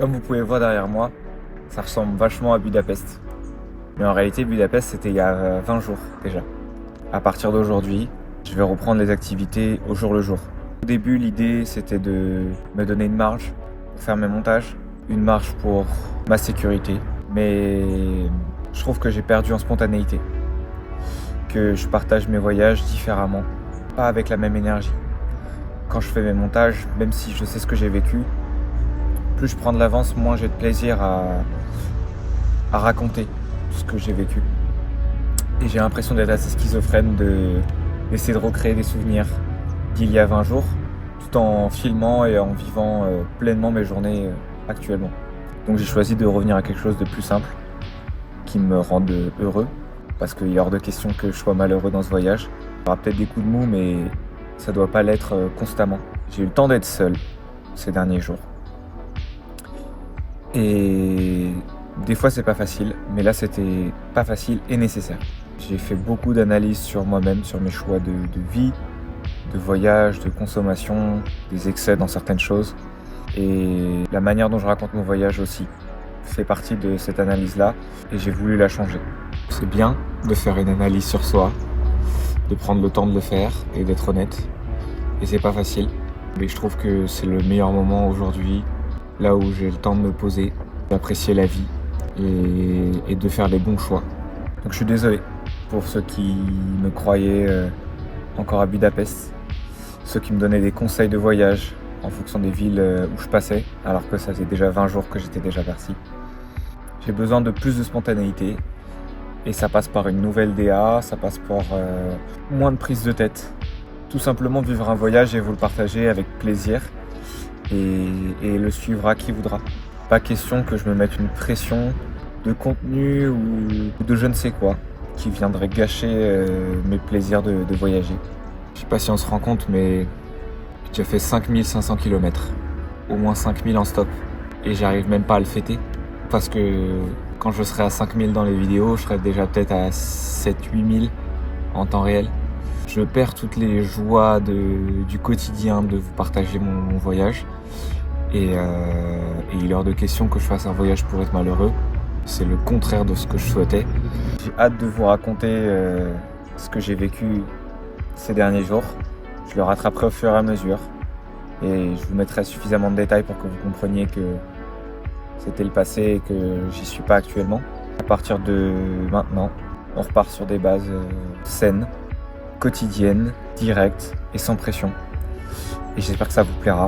Comme vous pouvez le voir derrière moi, ça ressemble vachement à Budapest. Mais en réalité, Budapest, c'était il y a 20 jours déjà. À partir d'aujourd'hui, je vais reprendre les activités au jour le jour. Au début, l'idée, c'était de me donner une marge pour faire mes montages, une marge pour ma sécurité. Mais je trouve que j'ai perdu en spontanéité, que je partage mes voyages différemment, pas avec la même énergie. Quand je fais mes montages, même si je sais ce que j'ai vécu, plus je prends de l'avance, moins j'ai de plaisir à raconter ce que j'ai vécu. Et j'ai l'impression d'être assez schizophrène, d'essayer de recréer des souvenirs d'il y a 20 jours, tout en filmant et en vivant pleinement mes journées actuellement. Donc j'ai choisi de revenir à quelque chose de plus simple, qui me rende heureux, parce qu'il est hors de question que je sois malheureux dans ce voyage. Il y aura peut-être des coups de mou, mais ça doit pas l'être constamment. J'ai eu le temps d'être seul ces derniers jours. Et des fois c'est pas facile, mais là c'était pas facile et nécessaire. J'ai fait beaucoup d'analyses sur moi-même, sur mes choix de vie, de voyage, de consommation, des excès dans certaines choses. Et la manière dont je raconte mon voyage aussi fait partie de cette analyse-là et j'ai voulu la changer. C'est bien de faire une analyse sur soi, de prendre le temps de le faire et d'être honnête. Et c'est pas facile, mais je trouve que c'est le meilleur moment aujourd'hui, là où j'ai le temps de me poser, d'apprécier la vie et de faire les bons choix. Donc je suis désolé pour ceux qui me croyaient encore à Budapest, ceux qui me donnaient des conseils de voyage en fonction des villes où je passais, alors que ça faisait déjà 20 jours que j'étais déjà parti. J'ai besoin de plus de spontanéité et ça passe par une nouvelle DA, ça passe par moins de prise de tête. Tout simplement vivre un voyage et vous le partager avec plaisir et le suivre à qui voudra. Pas question que je me mette une pression de contenu ou de je ne sais quoi qui viendrait gâcher mes plaisirs de voyager. Je sais pas si on se rend compte, mais j'ai fait 5500 km, au moins 5000 en stop, et j'arrive même pas à le fêter, parce que quand je serai à 5000 dans les vidéos, je serai déjà peut-être à 7-8000 en temps réel. Je perds toutes les joies du quotidien de vous partager mon voyage, et il est hors de question que je fasse un voyage pour être malheureux. C'est le contraire de ce que je souhaitais. J'ai hâte de vous raconter ce que j'ai vécu ces derniers jours. Je le rattraperai au fur et à mesure et je vous mettrai suffisamment de détails pour que vous compreniez que c'était le passé et que j'y suis pas actuellement. À partir de maintenant, on repart sur des bases saines, quotidiennes, directes et sans pression. Et j'espère que ça vous plaira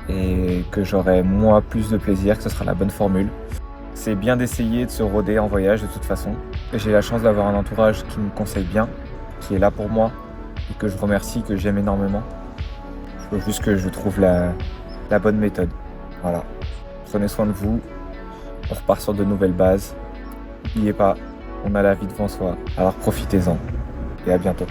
et que j'aurai moi plus de plaisir, que ce sera la bonne formule. C'est bien d'essayer de se roder en voyage de toute façon. Et j'ai la chance d'avoir un entourage qui me conseille bien, qui est là pour moi et que je remercie, que j'aime énormément. Il faut juste que je trouve la bonne méthode. Voilà. Prenez soin de vous. On repart sur de nouvelles bases. N'oubliez pas, on a la vie devant soi. Alors profitez-en. Et à bientôt.